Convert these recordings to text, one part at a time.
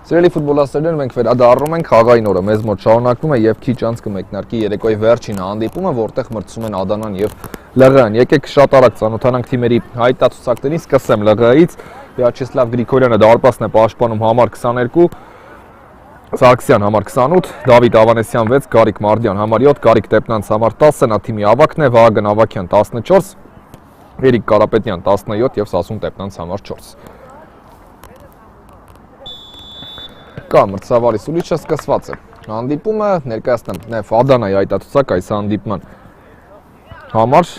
Սիրելի ֆուտբոլասերներ, մենք վերադառնում ենք խաղային օրը, մեզ մոտ շարունակվում է եւ քիչ անց կմեկնարկի երեկոյի վերջին հանդիպումը, որտեղ մրցում են Ադանան եւ ԼՂՀ-ն։ Եկեք շատ արագ ծանոթանանք թիմերի հայտարարություններին, սկսեմ ԼՂՀ-ից։ Վյաչեսլավ Գրիգորյանը դարպասն է պաշտպանում համար 22, Սարգսյան համար 28, Դավիթ Ավանեսյան 6, Գարիկ Մարդյան համար 7, Գարիկ Տեպնանց համար 10, նա թիմի ավագն է, Վահագն Ավագյան 14, Երիկ Կարապետյան 17 եւ Սասուն Տեպնանց համար 4։ Կա մրցավարի սուլիչը սկսված է։ Հանդիպումը ներկայացնեմ նաև Ադանայի հայտարարությունակ այս հանդիպման համար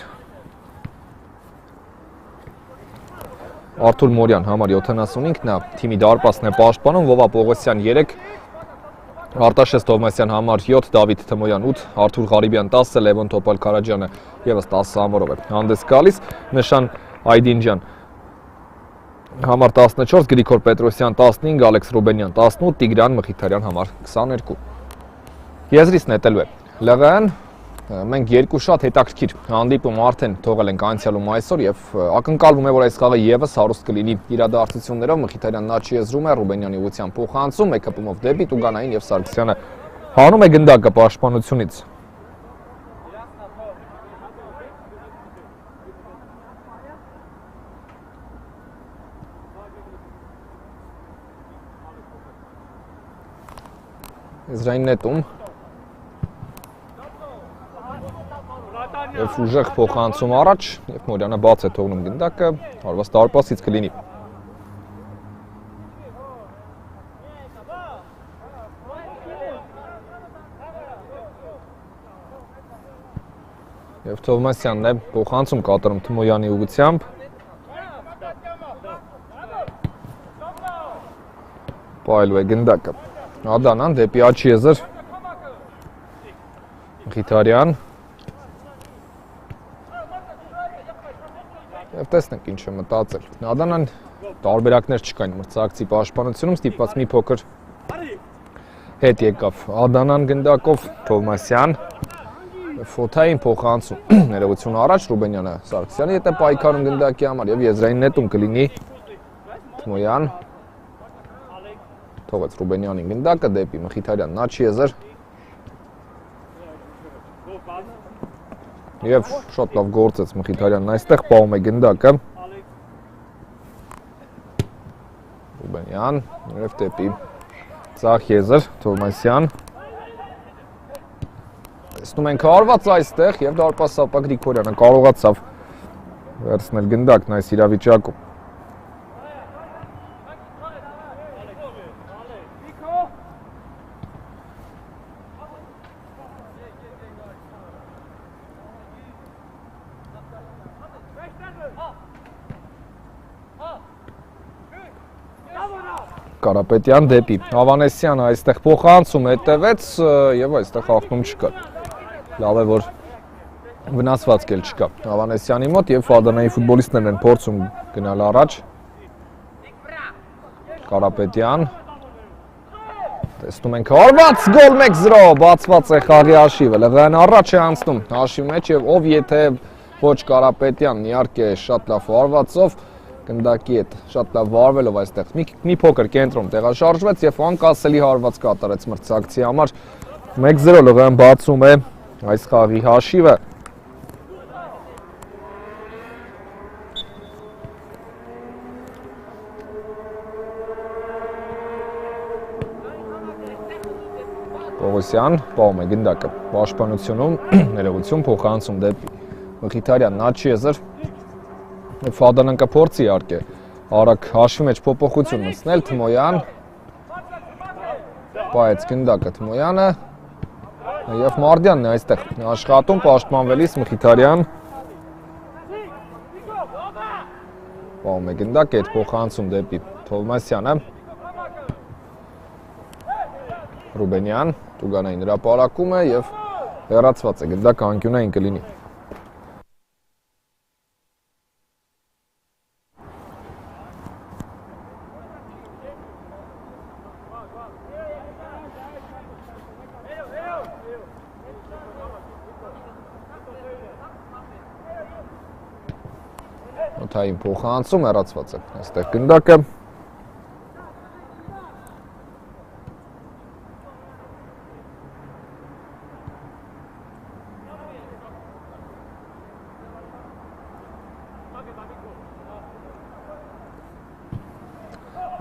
Արթուր Մորյան համար 75, նա թիմի դարպասն է պաշտպանում, Վովա Պողոսյան 3, Արտաշես Թովմասյան համար 7, Դավիթ Թմոյան 8, Արթուր Ղարիբյան 10, Լևոն Թոպալ Քարաջյանը եւս 10 համարով է հանդես գալիս, Նշան Այդինջյան համար 14, Գրիգոր Պետրոսյան 15, Ալեքս Ռուբենյան 18, Տիգրան Մխիթարյան համար 22։ Եզրից նետելու է ԼՂՀ-ն, մենք երկու շատ հետաքրքիր հանդիպում արդեն թողել ենք անցյալում այսօր եւ ակնկալվում է, որ այս խաղը եւս հարուստ կլինի իրադարձություններով։ Մխիթարյանն աչքի եզրում է, Ռուբենյանի ուղղությամբ փոխանցում, մեկ-հպումով դեպի Տուգանային եւ Սարգսյանը հանում է գնդակը պաշտպանությունից։ Եզրային նետում եւ ուժեղ փոխանցում առաջ եւ Մորյանը բաց է թողնում գնդակը, հարված դարպասից կլինի։ Եվ Թովմասյանն է փոխանցում կատարում Թմոյանի ուղղությամբ։ Պայելու է գնդակը։ Ադանան դեպի աչքի եզր, Մխիթարյան և տեսնենք ինչ է մտածել։ Ադանան տարբերակներ չկային մրցակցի պաշտպանությունում, ստիպված մի փոքր հետ եկավ Ադանան գնդակով, Թովմասյան Ֆոթային փոխանցում ներողություն առաջ, Ռուբենյանը Սարգսյանի հետ է պայքարում գնդակի համար և եզրային նետում կլինի Թմոյան թողեց Ռուբենյանին գնդակը դեպի Մխիթարյանն աչքի եզր եւ շատ լավ գործեց Մխիթարյանն այստեղ, պահում է գնդակը Ռուբենյան եւ դեպի ցախ եզր Թովմասյան տեսնում ենք հարված այստեղ եւ դարպասապա Գրիգորյանը կարողացավ վերցնել գնդակն այս իրավիճակում Կարապետյան դեպի Ավանեսյանը այստեղ փոխանցում հետևեց եւ այստեղ խախտում չկա։ Լավ է, որ վնասվածք էլ չկա Ավանեսյանի մոտ եւ Ադանայի ֆուտբոլիստներն են փորձում գնալ առաջ։ Կարապետյան տեսնում ենք հարված գոլ 1-0, բացված է խաղի հաշիվը։ ԼՂՀ-ն առաջ է անցնում հաշիվի մեջ եւ ով եթե ոչ Կարապետյանն իհարկե շատ լավ հարվածով գնդակի հետ շատ լավ վարվելով այստեղ մի փոքր կենտրոն տեղաշարժվեց եւ անկասելի հարված կատարեց մրցակցի համար 1-0 ԼՂՀ-ն բացում է այս խաղի հաշիվը Պողոսյան պահում է գնդակը պաշտպանությունում ներողություն փոխանցում դեպի Մխիթարյանն աչքի եզր Ադանան կփորձի իհարկե արագ հաշվի մեջ փոփոխություն մտցնել Թմոյան պահեց գնդակը Թմոյանը եւ Մարդյանն է այստեղ աշխատում պաշտպանվելիս Մխիթարյան պահում է գնդակը այդ փոխանցում դեպի Թովմասյանը Ռուբենյան Տուգանային հրապարակում է եւ հեռացված է գնդակը անկյունային կլինի Օթային փոխանցում հեռացված է այստեղ գնդակը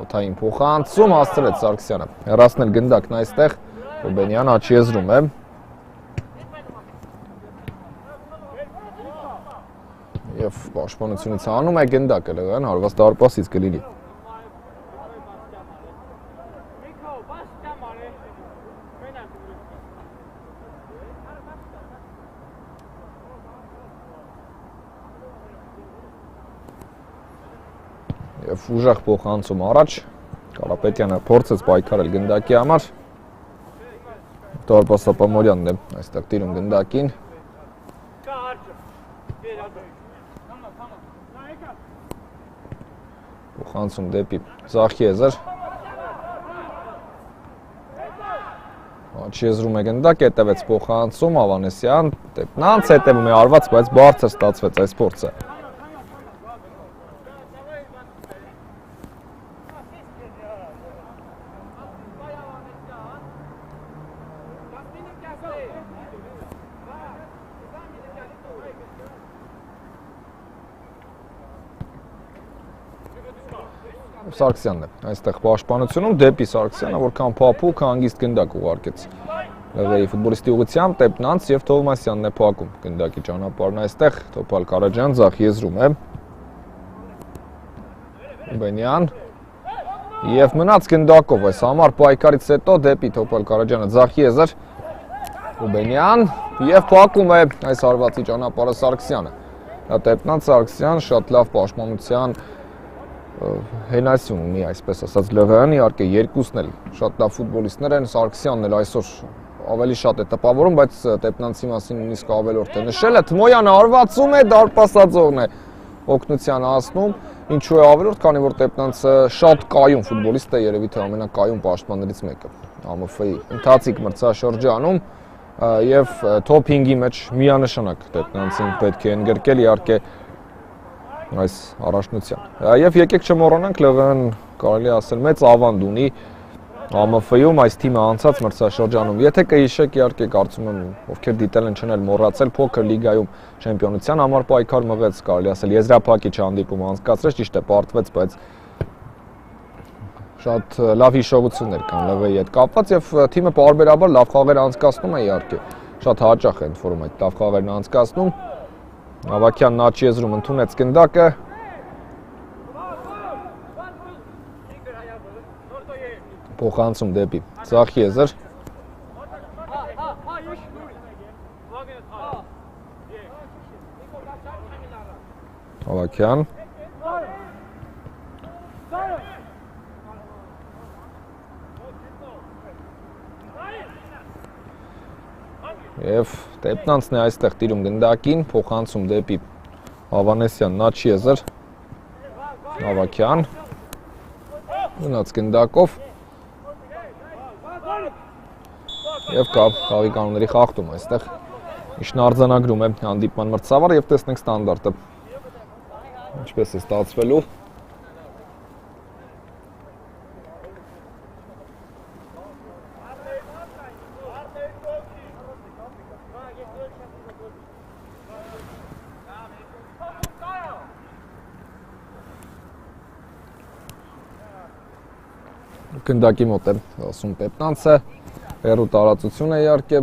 Օթային փոխանցում հասցրեց Սարգսյանը։ Հեռացնել գնդակն այստեղ, Ռուբենյան աչքի եզրում է։ Եվ պաշտպանությունից հանում է գնդակը, լղան հարված դարպասից կլինի։ Եվ ուժեղ փոխանցում առաջ, Կարապետյանը փորձեց պայքարել գնդակի համար, Դարպաս Սապամորյանն է այստեղ տիրում գնդակին, փոխանցում դեպի Զախիեզր, աչքի եզրում է գնդակ, հետևեց փոխանցում, Ավանեսյան, Տետնանց հետևում է արված, բայց բարձր ստացվեց այս փորձը։ Սարգսյանն է այստեղ պաշտպանությունում դեպի Սարգսյանը, որքան փափուկ հանգիստ գնդակ ուղարկեց Լևերի ֆուտբոլիստի ուղղությամբ Տետնանց եւ Թովմասյանն է փակում գնդակի ճանապարհն այստեղ Թոփալ Կարաջյան ձախ եզրում է Ռուբենյան եւ մնաց գնդակով այս համար պայքարից հետո դեպի Թոփալ Կարաջյանը ձախ եզր Ռուբենյան եւ փակում է այս հարվածի ճանապարհը Սարգսյանը Տետնանց Սարգսյան շատ լավ պաշտպանության հենասյուն ունի, այսպես ասած Լևերան, իհարկե երկուսն էլ շատ լավ ֆուտբոլիստներ են, Սարգսյանն էլ այսօր ավելի շատ է տպավորում, բայց Տետնանցի մասին նույնիսկ ավելորդ է նշել է, Թմոյանը հարվածում է, դարպասաձողն է օգնության հասնում, ինչու է ավելորդ, քանի որ Տետնանցը շատ կայուն ֆուտբոլիստ է, երևի թե ամենակայուն պաշտպաններից մեկը ԱՄՖ-ի ընթացիկ մրցաշրջանում եւ top 5-ի մեջ միանշանակ Տետնանցին պետք է ընդգրկել, իհարկե այս առաջնության։ Եվ եկեք չմոռանանք Լևեն կարելի ասել մեծ ավանդ ունի ԱՄՖ-ում այս թիմը անցած մրցաշրջանում։ Եթե կհիշեք, իհարկե կարծում եմ ովքեր դիտել են չեն էլ մոռացել փոքր լիգայում չեմպիոնության համար պայքար մղեց, կարելի ասել եզրափակիչ հանդիպում անցկացրեց, ճիշտ է պարտվեց, բայց շատ լավ հիշողություններ կան Լևեի հետ կապված եւ թիմը պարբերաբար լավ խաղեր անցկացնում է իհարկե։ Շատ հաճախ է ընդ որում այդ լավ խաղերն անցկացնում։ Ավակյանն աչքի եզրում ընդունեց գնդակը փոխանցում դեպի Զախիեզր Ավակյան Եվ Տետնանցն է այստեղ տիրում գնդակին, փոխանցում դեպի Ավանեսյանն աչքի եզր Ավակյան մնաց գնդակով եւ խաղի կանոնների խախտում այստեղ իշն արձանագրում է հանդիպման մրցավարը եւ տեսնենք ստանդարտը ինչպես է ստացվելու Գնդակի մոտ է ասում Տետնանցը, հեռու տարածություն է իհարկե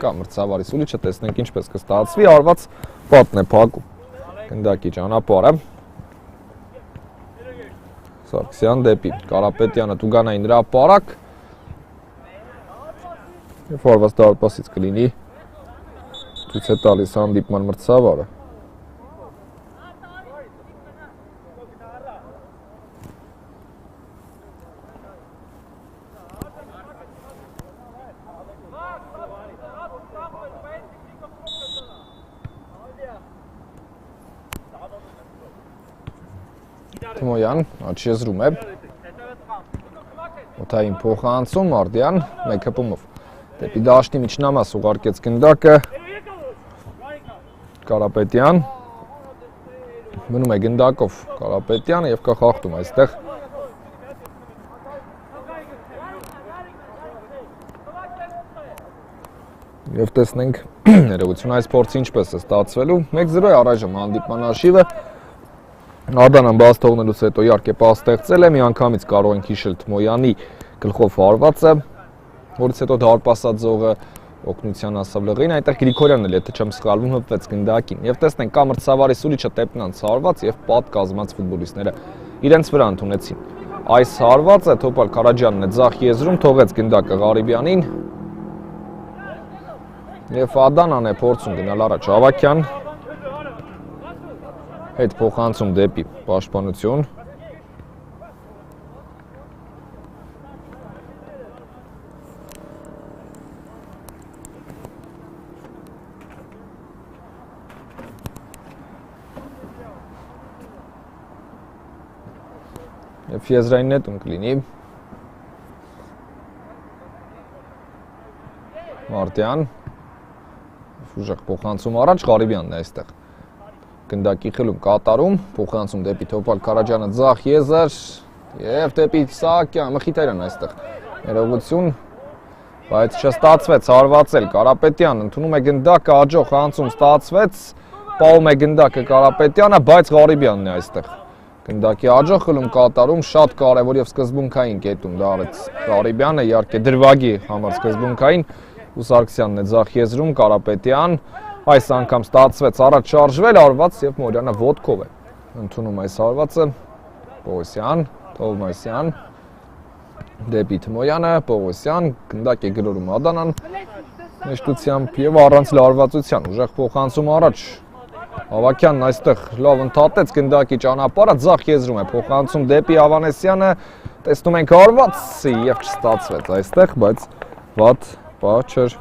Կա մրցավարի սուլիչը, տեսնենք ինչպես կստացվի, արված պատն է փակում գնդակի ճանապարհը Սարգսյան դեպի Կարապետյանը Տուգանային հրապարակ եւ արված դարպասից կլինի ցույց է տալիս հանդիպման մրցավարը Թմոյան, աչքի եզրում է Օթային փոխանցում, Մարդյան, մեկ հպումով դեպի դաշտի միջնամաս ուղարկեց գնդակը Կարապետյան մնում է գնդակով Կարապետյանը եւ կա խախտում այստեղ Եվ տեսնենք ներողություն այս փորձը ինչպես է ստացվելու 1-0 է առայժմ հանդիպման արշիվը Ադանան բաց թողնելուց հետո իհարկե պաս ստեղծել է միանգամից կարող ենք հիշել Թմոյանի գլխով հարվածը որից հետո դարպասաձողը օգնության ասավ լղին այնտեղ Գրիգորյանն էլ եթե չեմ սխալվում հպվեց գնդակին եւ տեսնենք կա մրցավարի սուրիչը տեպնանց հարված եւ պատ կազմած ֆուտբոլիստները իրենց վրա ընդունեցին այս հարվածը Թոփալ Քարաջյանն է ձախ եզրում թողեց գնդակը Ղարիբյանին եւ Ադանան է փորձում գնալ առաջ Ավակյան հետ փոխանցում դեպի պաշտպանություն Եվ եզրային նետում կլինի Մարտյան ուժեղ փոխանցում առաջ Ղարիբյանն է այստեղ գնդակի խլում կատարում փոխանցում դեպի Թոփալ Քարաջյանը ձախ եզր եւ դեպի Սահակյան Մխիթարյան այստեղ ներողություն բայց չստացվեց հարվածել Կարապետյան ընդունում է գնդակը աջող հանցում ստացվեց պահում է գնդակը Կարապետյանը բայց Ղարիբյանն է այստեղ Գնդակի աջող խլում կատարում շատ կարևոր եւ սկզբունքային կետում դարեց Ղարիբյանը իհարկե դրվագի համար սկզբունքային ու Սարգսյանն է ձախ եզրում Կարապետյան այս անգամ ստացվեց առաջ շարժվել արված եւ Մորյանը ոտքով է ընդունում այս հարվածը Պողոսյան Թովմասյան դեպի Թմոյանը Պողոսյան գնդակ է գրորում Ադանան մեջտությամբ եւ առանց լարվածության ուժեղ փոխանցում առաջ Ավակյանն այստեղ լավ ընդհատեց գնդակի ճանապարհը ձախ եզրում է փոխանցում դեպի Ավանեսյանը տեսնում ենք հարված եւ չստացվեց այստեղ բայց վատ բա չէր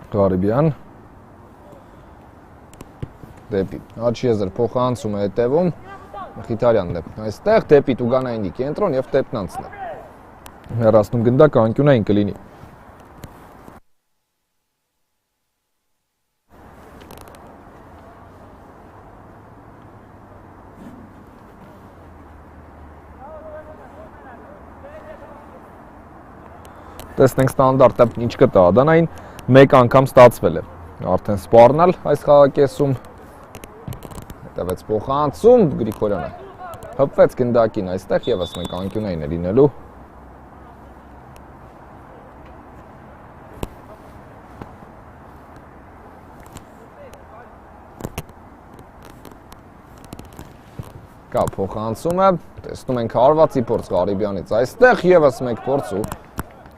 Ղարիբյան դեպի աջ եզր փոխանցում է հետևում Մխիթարյանն է այստեղ դեպի Տուգանայինի կենտրոն եւ Տեպնանցն է հեռացնում գնդակը անկյունային կլինի տեսնենք ստանդարտը ինչ կտա Ադանային մեկ անգամ ստացվել է արդեն սպառնալ այս խաղակեսում հետևեց փոխանցում Գրիգորյանը հպվեց գնդակին այստեղ եւս մեկ անկյունային է լինելու կա փոխանցումը տեսնում ենք հարվածի փորձ Ղարիբյանից այստեղ եւս մեկ փորձ ու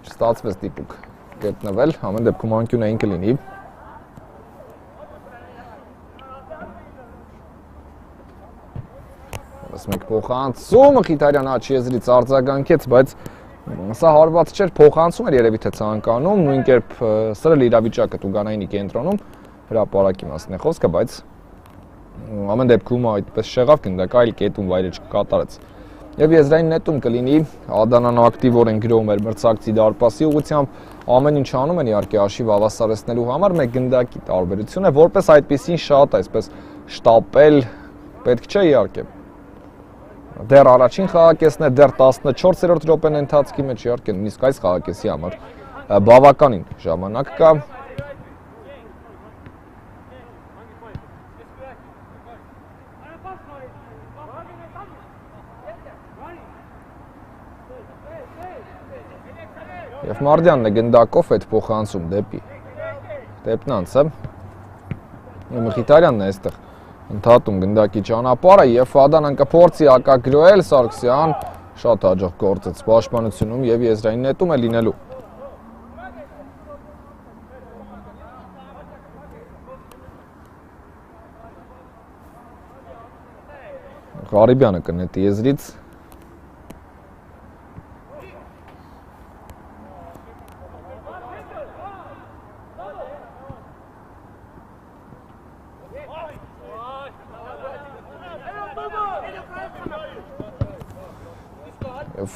չստացվեց դիպուկ գտնվել ամեն դեպքում անկյունային կլինի մեկ փոխանցում Մխիթարյան աջ եզրից արձագանքեց, բայց սա հարված չէր, փոխանցում էր երևի թե ցանկանում, նույն կերպ սրել իրավիճակը Տուգանայինի կենտրոնում, հրապարակի մասն է խոսքը, բայց ամեն դեպքում այդպես շեղավ գնդակ այլ կետում վայրը չկատարեց։ Եվ եզրային նետում կլինի Ադանան ակտիվորեն գրովում էր մրցակցի դարպասի ուղղությամբ, ամեն ինչ անում են իհարկե արշիվ հավասարեցնելու համար, մեկ գնդակի տարբերություն է, որպես այդպեսին շատ այսպես շտապել պետք չէ իհարկե։ Դեռ առաջին խաղակեսն է, դեռ 14-րդ րոպեն ընթացքի մեջ իհարկե նույնիսկ այս խաղակեսի համար բավականին ժամանակ կա։ Եվ Մարդյանն է գնդակով այդ փոխանցում դեպի Տեպնանցը։ Մխիթարյանն է այստեղ ընդհատում գնդակի ճանապարհը եւ Ադանան կփորձի հակագրոել Սարգսյան շատ հաջող գործեց պաշտպանությունում եւ եզրային նետում է լինելու։ Ղարիբյանը կնետի եզրից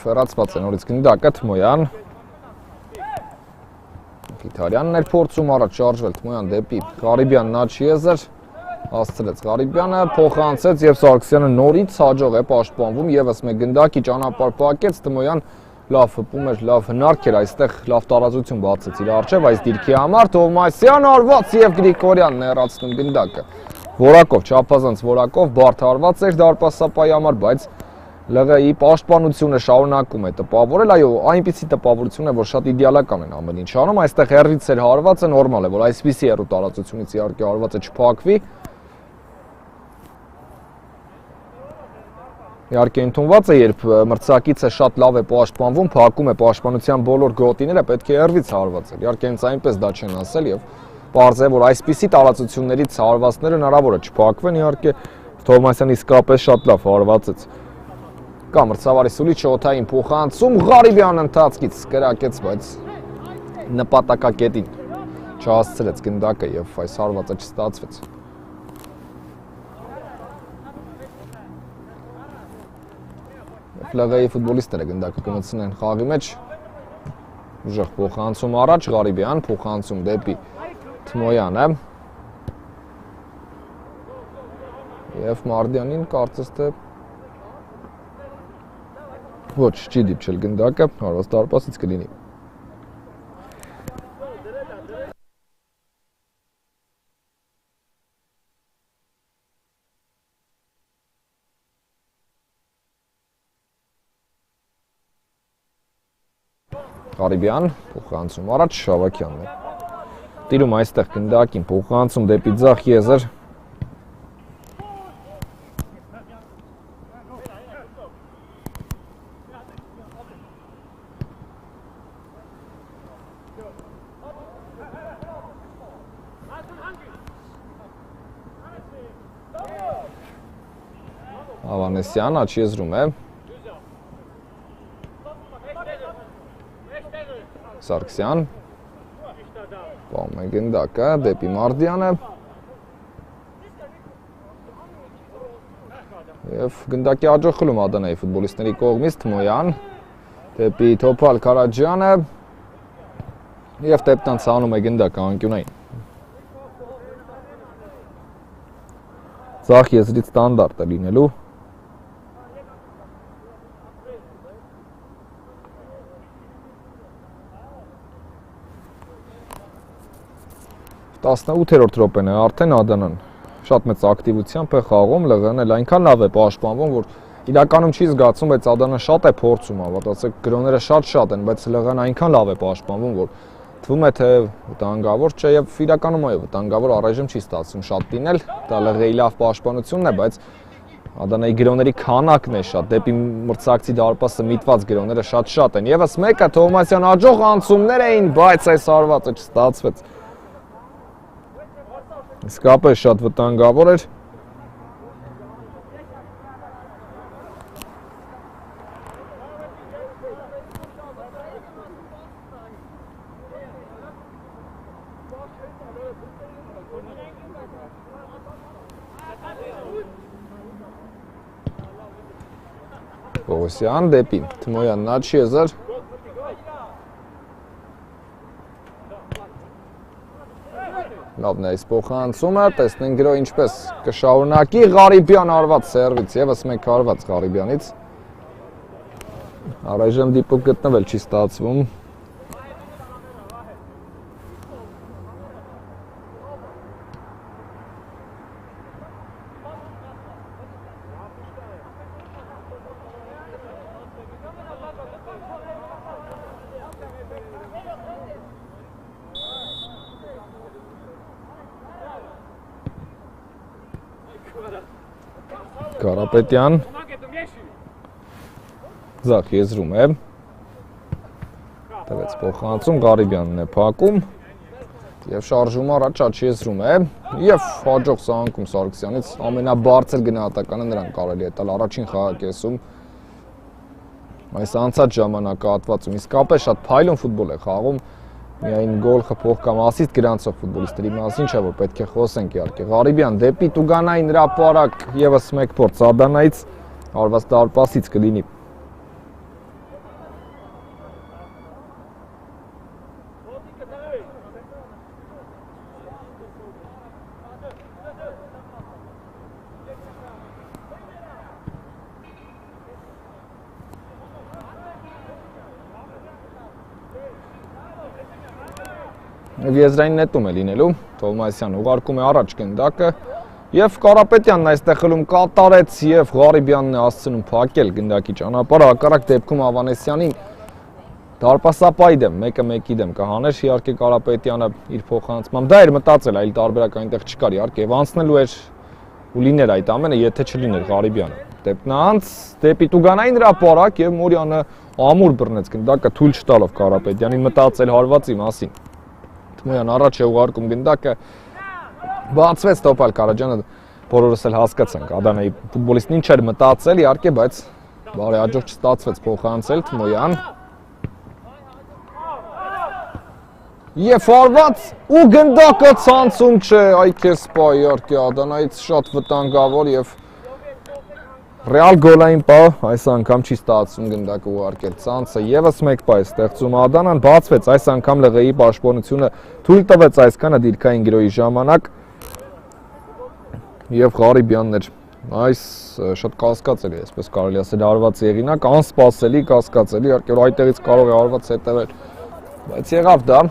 Ֆերացված է նորից գնդակը Թմոյան Մխիթարյանն էր փորձում առաջ շարժվել Թմոյան դեպի Ղարիբյանն աչքի եզր հասցրեց Ղարիբյանը, փոխանցեց եւ Սարգսյանը նորից հաջող է պաշտպանվում, եւս մեկ գնդակի ճանապարհ փակեց Թմոյան լավ հպում էր, լավ հնարք էր, այստեղ լավ տարածություն բացեց իր առջև, այս դիրքի համար Թովմասյան արված եւ Գրիգորյանն հեռացնում գնդակը։ Որակով, չափազանց որակով բարդ հարված էր դարպասապայի համար, բայց ԼՂ-ի պաշտպանությունը շարունակում է տպավորել, այո, այնպիսի տպավորություն է, որ շատ իդեալական են ամեն ինչ անում, այստեղ հեռվից էր հարվածը, նորմալ է, որ այսպիսի հեռու տարածությունից իհարկե հարվածը չփակվի։ Իհարկե ընդունված է, երբ մրցակիցը շատ լավ է պաշտպանվում, փակում է պաշտպանության բոլոր գոտիները, պետք է հեռվից հարվածել։ Իհարկե հենց այնպես դա չեն ասել եւ պարզ է, որ այսպիսի տարածություններից հարվածները հնարավոր է չփակվեն, իհարկե Թովմասյանը իսկապես շատ լավ հարվածեց։ Կա մրցավարի սուլիչը օթային փոխանցում, Ղարիբյանն ընթացքից կրակեց, բայց նպատակակետին չհասցրեց գնդակը եւ այս հարվածը չստացվեց։ ԼՂ-ի ֆուտբոլիստները գնդակը կմտցնեն խաղի մեջ, ուժեղ փոխանցում առաջ, Ղարիբյան փոխանցում դեպի Թմոյանը եւ Մարդյանին կարծես թե ոչ, չի դիպչել գնդակը, հարված դարպասից կլինի։ Ղարիբյան փոխանցում առաջ, Շավակյանն է տիրում այստեղ գնդակին, փոխանցում դեպի ձախ եզր Ավանեսյան աչքի եզրում է Սարգսյան պահում է գնդակը դեպի Մարդյանը եւ գնդակի հաջող խլում Ադանայի ֆուտբոլիստների կողմից Թմոյան դեպի Թոփալ Քարաջյանը եւ Տեպտան ցանում է գնդակը անկյունային Ձախ եզրից ստանդարտ է լինելու 18-րդ րոպեն է արդեն Ադանան շատ մեծ ակտիվությամբ է խաղում, ԼՂ-ն էլ այնքան լավ է պաշտպանվում, որ իրականում չի զգացում, բայց Ադանը շատ է փորձում, հավատացեք, գրոները շատ են, բայց ԼՂ-ն այնքան լավ է պաշտպանվում, որ թվում է թե վտանգավոր չէ եւ իրականում այո, վտանգավոր առայժմ չի ստացվում շատ դինել, դա ԼՂ-ի լավ պաշտպանությունն է, բայց Ադանայի գրոների քանակն է շատ, դեպի մրցակցի դարպասը միտված գրոները շատ են։ Եվս մեկը Թովմասյան հաջող անցումներ էին, բայց այս հարվածը չստացվեց։ Իսկապես շատ վտանգավոր էր։ Պողոսյան դեպի Թմոյանն աչքի եզր լավն է այս փոխանցումը, տեսնենք գրո ինչպես կշարունակի Ղարիբյան արված սերվից, եւս մեկ արված Ղարիբյանից։ Առայժմ դիպուկ գտնվել չի ստացվում։ Կարապետյան Ձախ եզրում է տվեց փոխանցում Ղարիբյանն է փակում եւ շարժում առաջ աչքի եզրում է եւ հաջող սահանքում Սարգսյանից ամենաբարձր գնահատականը նրան կարելի է տալ առաջին խաղակեսում այս անցած ժամանակահատվածում իսկապես շատ փայլուն ֆուտբոլ է խաղում Միայն գոլ խփող կամ ասիստ գրանցող ֆուտբոլիստերի մասին չէ, որ պետք է խոսենք իհարկե։ Ղարիբյան դեպի Տուգանային հրապարակ եւս մեկ փորձ Ադանայից արված դարպասից կլինի։ Եզրային նետում է լինելու, Թովմասյանը ուղարկում է առաջ գնդակը և Կարապետյանն այստեղ խլում կատարեց և Ղարիբյանն է հասցնում փակել գնդակի ճանապարհը, հակառակ դեպքում Ավանեսյանին դարպասապայի դեմ, 1-1-ի դեմ կհաներ, իհարկե Կարապետյանը իր փոխանցմամբ, դա էր մտածել, այլ տարբերակ այնտեղ չկար, իհարկե և անցնելու էր ու լիներ այդ ամենը, եթե չլիներ Ղարիբյանը։ Դեպնանց դեպի Տուգանային հրապարակ և Մորյանը ամուր բռնեց գնդակը թույլ չտալով Կարապետյանին մտածել հարվածի մասին։ Թմոյան առաջ է ուղարկում գնդակը, բացվեց Տոպալ Կարաջյանը, բոլորս էլ հասկացանք Ադանայի ֆուտբոլիստն ինչ էր մտածել, իհարկե, բայց բարեհաջող չստացվեց փոխանցել Թմոյան։ Եվ արված ու գնդակը ցանցում չէ, այ քեզ սպա, իհարկե Ադանայից շատ վտանգավոր և ռեալ գոլային պահ այս անգամ չի ստացվում գնդակը ուղարկել ցանցը, ևս մեկ պահ է ստեղծում Ադանան, բացվեց այս անգամ ԼՂ-ի պաշտպանությունը թույլ տվեց այսքանը դիրքային գիրոյի ժամանակ և Ղարիբյանն էր այս շատ կասկածելի, այսպես կարելի ասել հարված եղինակ, անսպասելի կասկածելի, իհարկե այդտեղից կարող է հարված հետևել, բայց եղավ դա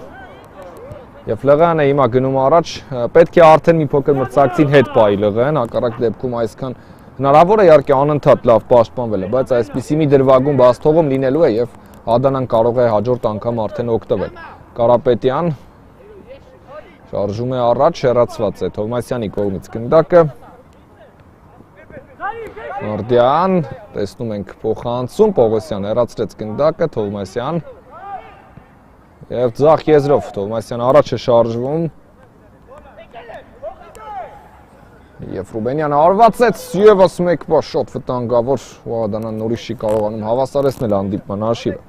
և ԼՂ-ն է հիմա գնում առաջ, պետք է արդեն մի փոքր մրցակցին հետ պահի ԼՂ-ն, հակառակ դեպքում այսքան հնարավոր է իհարկե անընդհատ լավ պաշտպանվել է, բայց այսպիսի մի դրվագում բացթողում լինելու է և Ադանան կարող է հաջորդ անգամ արդեն օգտվել։ Կարապետյան շարժում է առաջ, հեռացված է Թովմասյանի կողմից գնդակը։ Մորդյան, տեսնում ենք փոխանցում, Պողոսյան հեռացրեց գնդակը, Թովմասյան և ձախ եզրով Թովմասյան առաջ է շարժվում և Ռուբենյանը արվածեց ևս մեկ պահ շատ վտանգավոր ու Ադանան նորից չի կարողանում հավասարեցնել հանդիպման հաշիվը։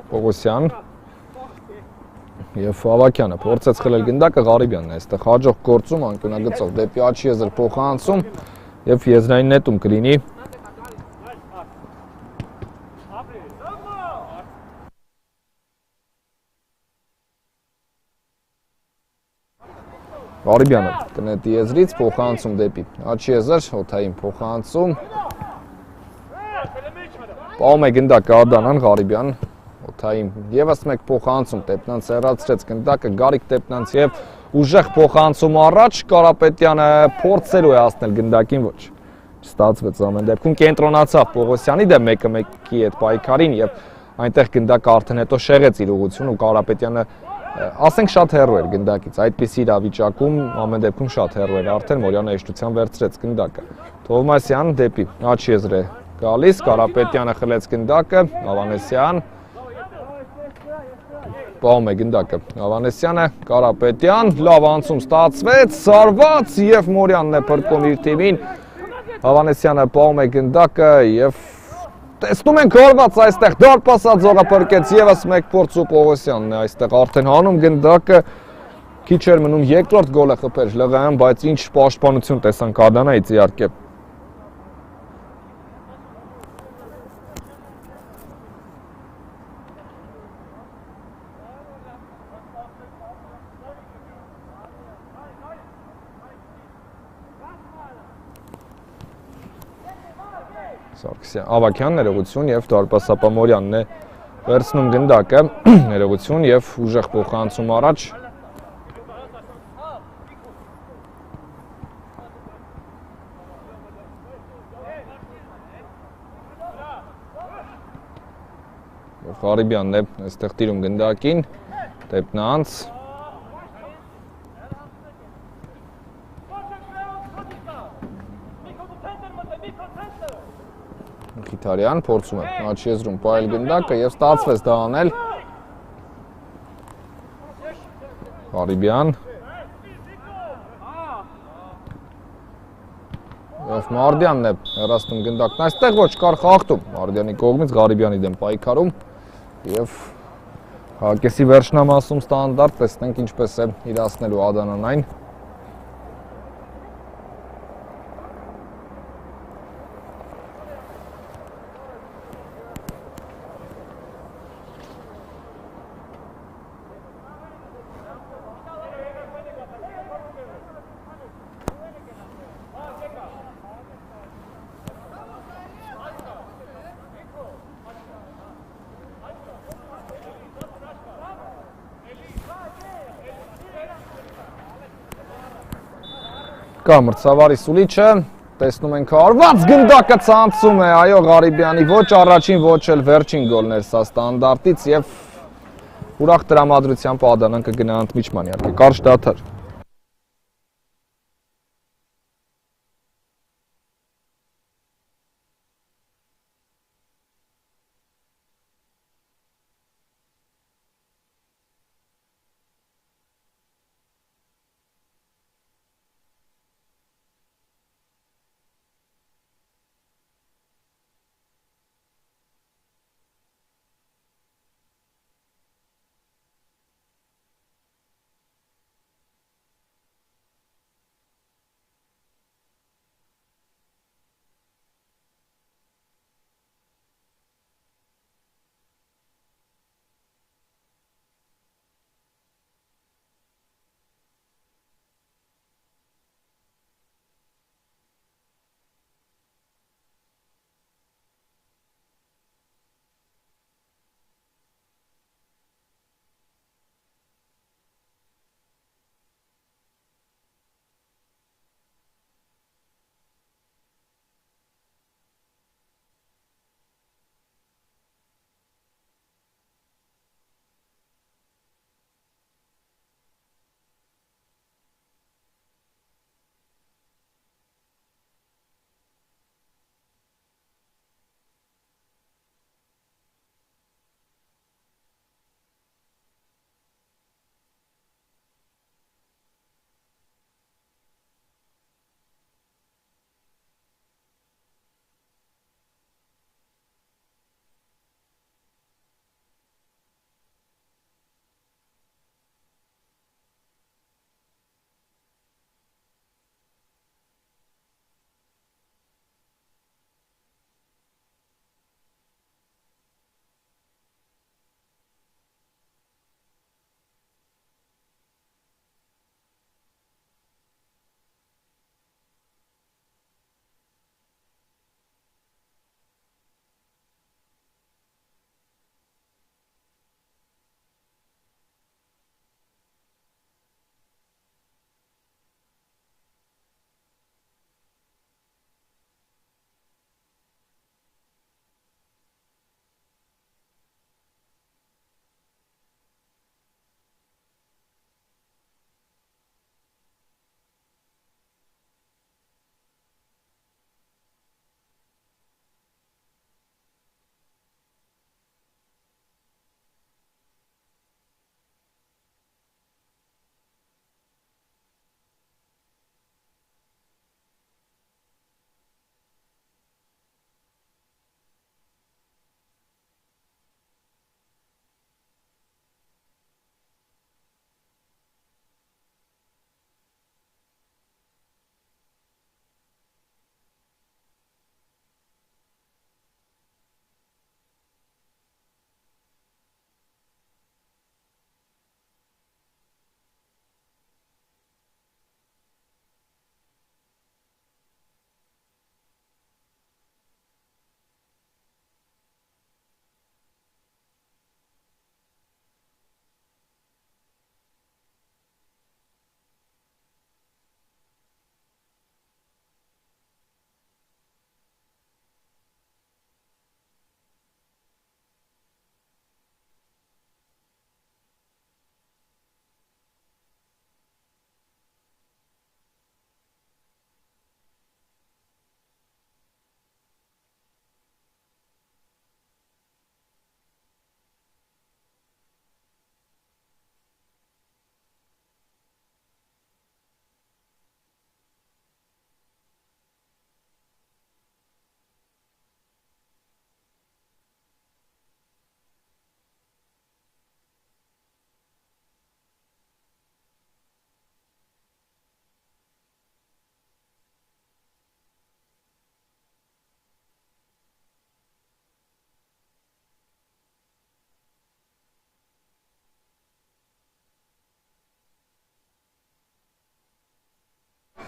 Պողոսյան և Ավակյանը փորձեց խլել գնդակը, Ղարիբյանն է այստեղ հաջող գործում, անկյունագծով դեպի աչքի եզր փոխանցում և եզրային նետում կլինի։ Ղարիբյանը կնետի եզրից, փոխանցում դեպի աչքի եզր, օդային փոխանցում։ Պահում է գնդակը Ադանան, Ղարիբյան, օդային ևս մեկ փոխանցում, Տեպնանց հեռացրեց գնդակը, Գարիկ Տեպնանց և ուժեղ փոխանցում առաջ, Կարապետյանը փորձելու է հասնել գնդակին, ոչ չստացվեց ամեն դեպքում, կենտրոնացավ Պողոսյանի դեմ 1-1-ի հետ պայքարին և այնտեղ գնդակը արդեն հետո շեղեց իր ուղղությունը ու Կարապետյանը ասենք շատ հեռու էր գնդակից, այդպիսի իրավիճակում ամեն դեպքում շատ հեռու էր արդեն, Մորյանը հեշտությամբ վերցրեց գնդակը։ Թովմասյան դեպի աչքի եզր է գալիս, Կարապետյանը խլեց գնդակը, Ավանեսյան պահում է գնդակը, Ավանեսյանը, Կարապետյան, լավ անցում ստացվեց, սարված և Մորյանն է փրկում իր թիմին, Ավանեսյանը պահում է գնդակը և տեսնում ենք հարված այստեղ դարպասաձողը փրկեց ևս մեկ փորձ ու Պողոսյանն է այստեղ արդեն հանում գնդակը, քիչ էր մնում երկրորդ գոլը խփեր ԼՂ-ն, բայց ինչ պաշտպանություն տեսանք Ադանայից իհարկե։ Ավակյան ներողություն և դարպասապա Մորյանն է վերցնում գնդակը, ներողություն և ուժեղ փոխանցում առաջ։ Ղարիբյանն է այստեղ տիրում գնդակին, Տեպնանց Խիթարյան փորձում է աչքի եզրում պահել գնդակը և ստացվեց դա անել։ Ղարիբյան Եվ Մարդյանն է հեռացնում գնդակն, այստեղ ոչ կար խախտում Մարդյանի կողմից Ղարիբյանի դեմ պայքարում եւ հակեսի վերջնամասում ստանդարտ, տեսնենք ինչպես է իրացնելու Ադանան այն։ Կա մրցավարի Սուլիչը, տեսնում ենք հարված գնդակը ցանցում է, այո Ղարիբյանի ոչ առաջին, ոչ էլ վերջին գոլներ սա ստանդարտից եւ ուրախ տրամադրությամբ Ադանան կգնա ընդմիջման, իհարկե կարճ դադար։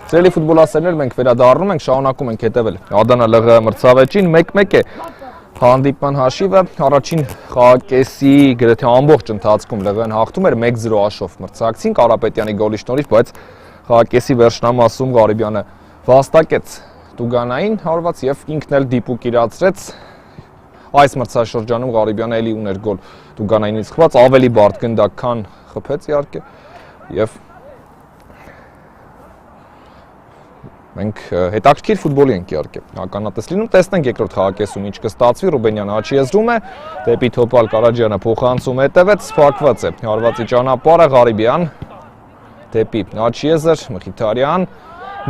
Սիրելի ֆուտբոլասերներ, մենք վերադառնում ենք, շարունակում ենք հետևել Ադանա ԼՂՀ մրցավեճին, 1-1 է հանդիպման հաշիվը, առաջին խաղակեսի գրեթե ամբողջ ընթացքում ԼՂՀ-ն հաղթում էր 1-0 հաշվով մրցակցին Կարապետյանի գոլի շնորհիվ, բայց խաղակեսի վերջնամասում Ղարիբյանը վաստակեց Տուգանային հարված եւ ինքն էլ դիպուկ իրացրեց։ Այս մրցաշրջանում Ղարիբյանը էլի ուներ գոլ Տուգանայինից խփած, ավելի բարդ գնդակ, քան խփեց իհարկե եւ մենք հետաքրքիր ֆուտբոլի ենք իհարկե ականատես լինում, տեսնենք երկրորդ խաղակեսում ինչ կստացվի, Ռուբենյանը աչի եզրում է, դեպի Թոփալ Կարաջյանը փոխանցում հետևեց, սփակված է հարվածի ճանապարհը, Ղարիբյան դեպի աչի եզր, Մխիթարյան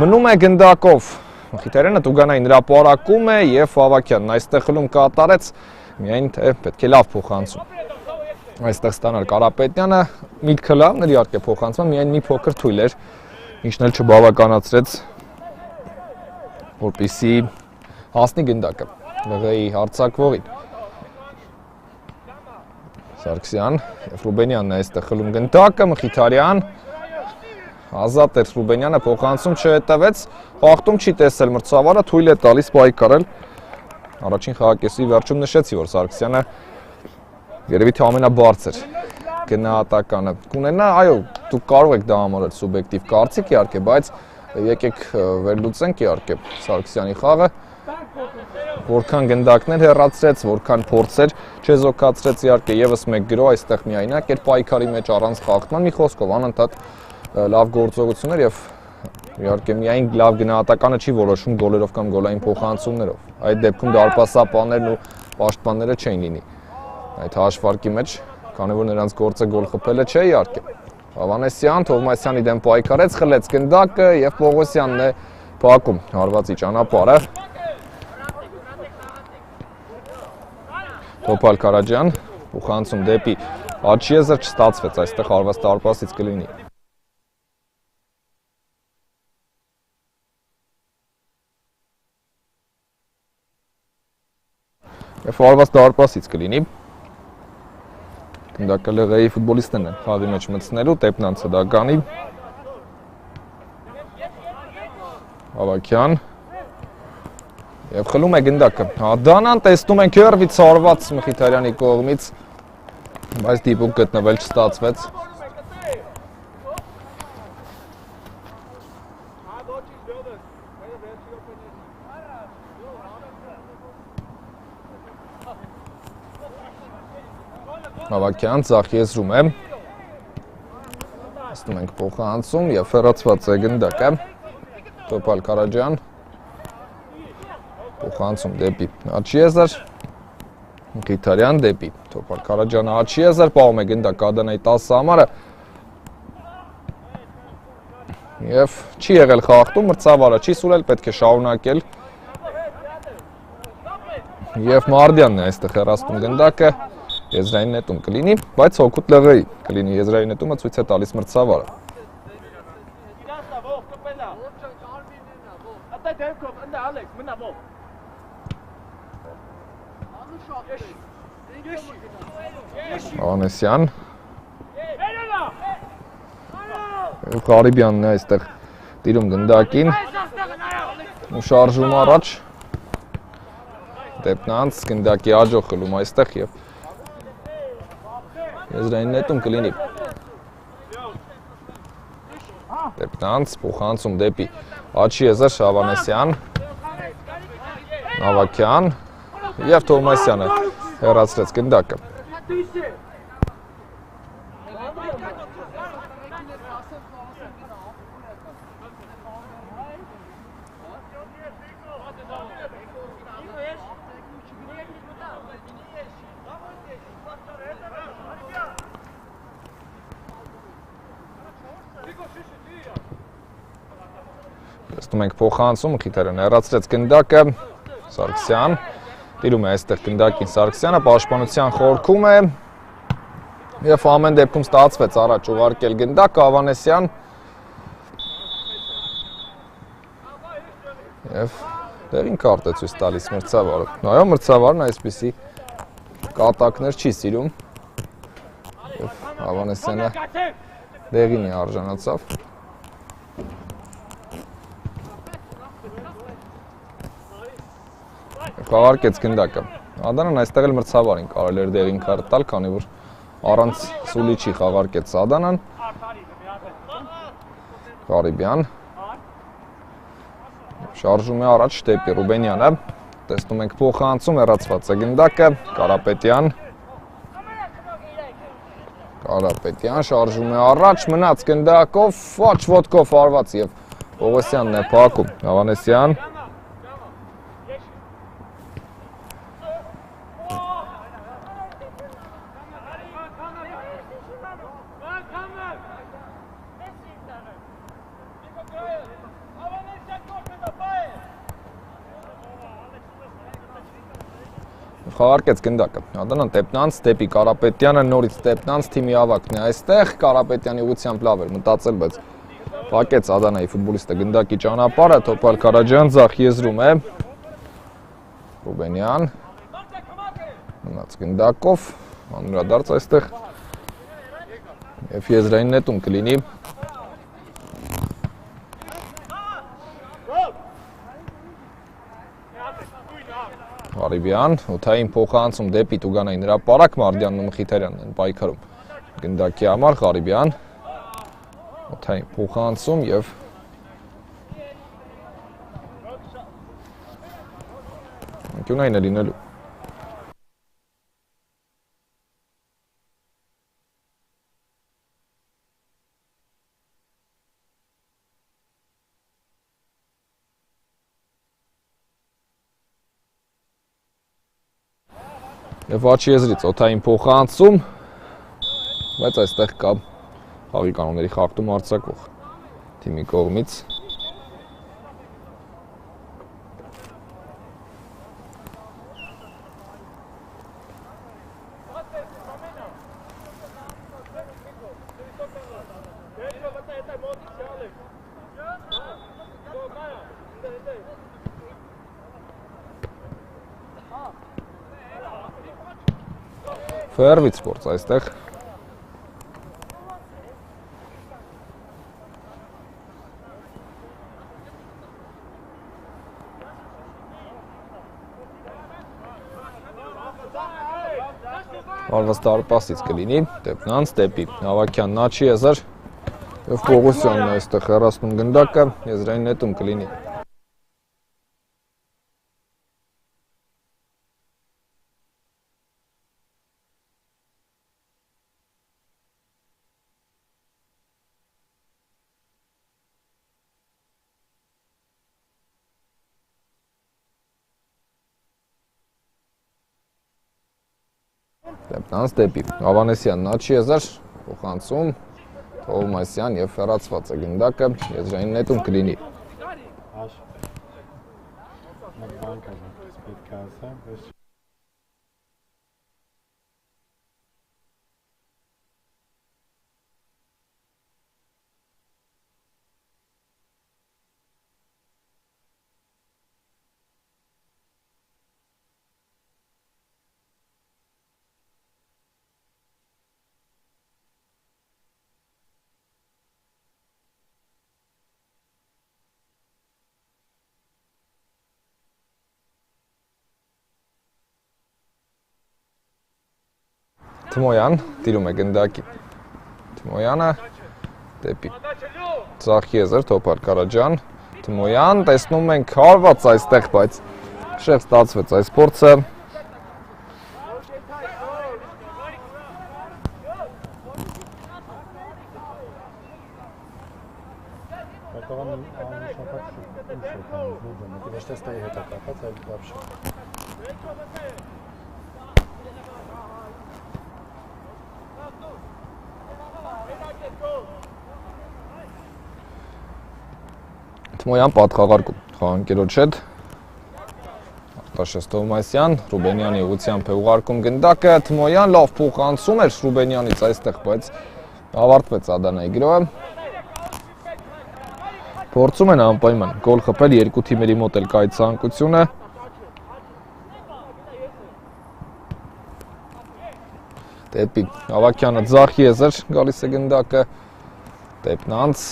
մնում է գնդակով, Մխիթարյանը Տուգանային հրապարակում է եւ Ավակյանն այստեղ խլում կատարեց, միայն թե պետք է լավ փոխանցում։ Այստեղ ստանալ Կարապետյանը միտքը լավն էր իհարկե փոխանցման, միայն մի փոքր թույլ էր, ինչն էլ չբավականացրեց որպեսզի հասնի գնդակը ԼՂՀ-ի հարձակվողին։ Սարգսյան եւ Ռուբենյանն է այստեղ խլում գնդակը, Մխիթարյան ազատ էր Ռուբենյանը փոխանցում չհետևեց, խաղտում չի տեսել մրցավարը, թույլ է տալիս պայքարել։ Առաջին խաղակեսի վերջում նշեցի, որ Սարգսյանը երևի թե ամենաբարձր գնահատականը կունենա, այո, դուք կարող եք դա համարել սուբյեկտիվ կարծիք իհարկե, բայց եկեք վերլուծենք իհարկե Սարգսյանի խաղը, որքան գնդակներ հեռացրեց, որքան փորձեր չեզոքացրեց իհարկե եւս մեկ գրո այստեղ միայնակ էր պայքարի մեջ առանց խաղթման, մի խոսքով անընդհատ լավ գործողություններ եւ իհարկե միայն լավ գնահատականը չի որոշում գոլերով կամ գոլային փոխանցումներով։ Այդ դեպքում դարպասապաններն ու պաշտպանները չէին լինի այդ հաշվարկի մեջ, քանի որ նրանց գործը գոլ խփելը չէ իհարկե։ Ավանեսյան Թովմասյանի դեմ պայքարեց, խլեց գնդակը եւ Պողոսյանն է փակում հարվածի ճանապարհը։ Թոփալ Կարաջյան փոխանցում դեպի Աչիեզր չստացվեց, այստեղ հարված դարպասից կլինի։ Եվ հարված դարպասից կլինի։ Գնդակը ԼՂՀ-ի ֆուտբոլիստներն են խաղի մեջ մտցնելու, Տեպնանցը դա կանի։ Ավակյան եւ խլում է գնդակը։ Ադանան տեսնում ենք հերվից հարված Մխիթարյանի կողմից, բայց դիպուկ գտնվել չստացվեց։ Ավակյան ձախ եզրում է, տեսնում ենք փոխանցում եւ հեռացված է գնդակը, Թոփալ Կարաջյան, փոխանցում դեպի Աչիեզր, Մխիթարյան դեպի Թոփալ Կարաջյանը Աչիեզր, պահում է գնդակ Ադանայի 10 համարը եւ չի եղել խաղաղտում, մրցավարը չի սուրել, պետք է շարունակել եւ Մարդյանն է այստեղ հեռացնում գնդակը, եզրային նետում կլինի, բայց հօգուտ ԼՂՀ-ի կլինի եզրային նետումը, ցույց է տալիս մրցավարը։ Անեսյան Ղարիբյանն է այստեղ տիրում գնդակին ու շարժում առաջ Տեպնանց գնդակի աջող խլում այստեղ եւ եզրային նետում կլինի Տեպնանց փոխանցում դեպի Աչիեզր Ավանեսյան Ավակյան եւ Թովմասյանը հեռացրեց գնդակը։ Տեսնում ենք փոխանցում, Մխիթարյանը հեռացրեց գնդակը, Սարգսյան, տիրում է այստեղ գնդակին Սարգսյանը, պաշտպանության խորքում է եւ ամեն դեպքում ստացվեց առաջ ուղարկել գնդակը, Ավանեսյան եւ դերին կարտ է ցույց տալիս մրցավարը։ Այո, մրցավարն այսպիսի կատակներ չի սիրում եւ Ավանեսյանը դեղին է արժանացավ։ Խաղարկեց գնդակը։ Ադանան այստեղ էլ մրցավարին կարելի էր դեղին քարտ տալ, քանի որ առանց սուլիչի խաղարկեց Ադանան։ Ղարիբյան շարժում է առաջ դեպի Ռուբենյանը։ Տեսնում ենք փոխանցում հեռացված է գնդակը, Կարապետյան շարժում է առաջ, մնաց գնդակով, ոչ ոտքով արված եւ Պողոսյանն է փակում, Հովհաննեսյան։ Խաղարկեց գնդակը, Ադանան տեպնանց, դեպի Կարապետյանը, նորից տեպնանց, թիմի ավակն է այստեղ, Կարապետյանի ուղղությամբ լավ էր մտածել, բայց փակեց Ադանայի ֆուտբոլիստը գնդակի ճանապարհը, Թոփալ Կարաջյան ձախ եզրում է, Ռուբենյան, մնաց գնդակով, անհրադարձ այստեղ, և եզրային նետում կլինի, Ղարիբյան, օթային փոխանցում դեպի Տուգանային հրապարակ, Մարդյանն ու Մխիթարյանն են պայքարում գնդակի համար, Ղարիբյան, օթային փոխանցում և անկյունային է լինելու։ Եվ աչի եզրից օթային փոխանցում, բայց այստեղ կա խաղի կանոնների խախտում արձակվող թիմի կողմից։ Ֆերվից սպորտ այստեղ։ Արված դարպասից կլինի, տեպնանց, դեպի Հավաքյանն աչի եզր և Պողոսյանն այստեղ հեռացնում գնդակը, եզրային նետում կլինի։ Տեպնանց դեպի Հովհաննեսյանն աչի եզր, փոխանցում, Թովմասյան և հեռացված է գնդակը, եզրային նետում կլինի։ Թմոյան տիրում է գնդակի, Թմոյանը դեպի ձախ եզր, Թոփալ Կարաջյան, Թմոյան, տեսնում ենք հարված այստեղ, բայց շեղ ստացվեց այս փորձը։ Թմոյան պատխաղարկում խաղանկերոջ հետ, Արտաշես Թովմասյան, Ռուբենյանի ուղղությամբ է ուղարկում գնդակը, Թմոյան լավ փոխանցում էր Ռուբենյանից այստեղ, բայց ավարտվեց Ադանայի գրոհը։ Փորձում են անպայման գոլ խփել, երկու թիմերի մոտ էլ կա այդ ցանկությունը։ Դեպի Հավաքյանը ձախ եզր գալիս է գնդակը, տեպնանց,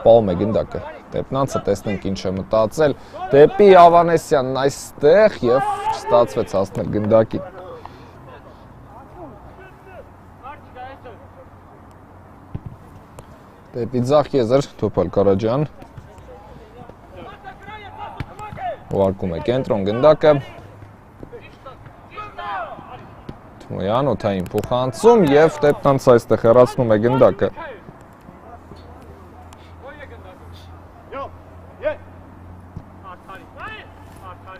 պալում է գնդակը, Տեպնանցը տեսնենք ինչ է մտածել, դեպի Ավանեսյանն այստեղ և ստացվեց հասնել գնդակին։ Դեպի ձախ եզր Թոփալ Կարաջյան ուղարկում է կենտրոն գնդակը, Թմոյան օդային փոխանցում և Տեպնանցը այստեղ հեռացնում է գնդակը։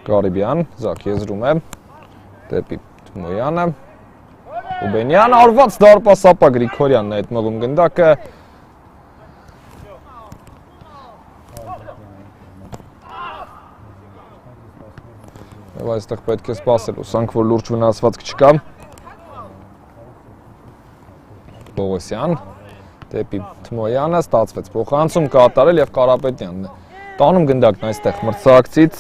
Կարիբյան, ձախ եզրում է, դեպի Թմոյանը, Ռուբենյանը, արված դարպաս ապա Գրիգորյանն է հետ մղում գնդակը, և այստեղ պետք է սպասել, ուսանք, որ լուրջ վնասվածք չկա, Պողոսյան, դեպի Թմոյանը, ստացվեց փոխանցում կատարել և Կարապետյանն է տանում գնդակն այստեղ մրցակցից,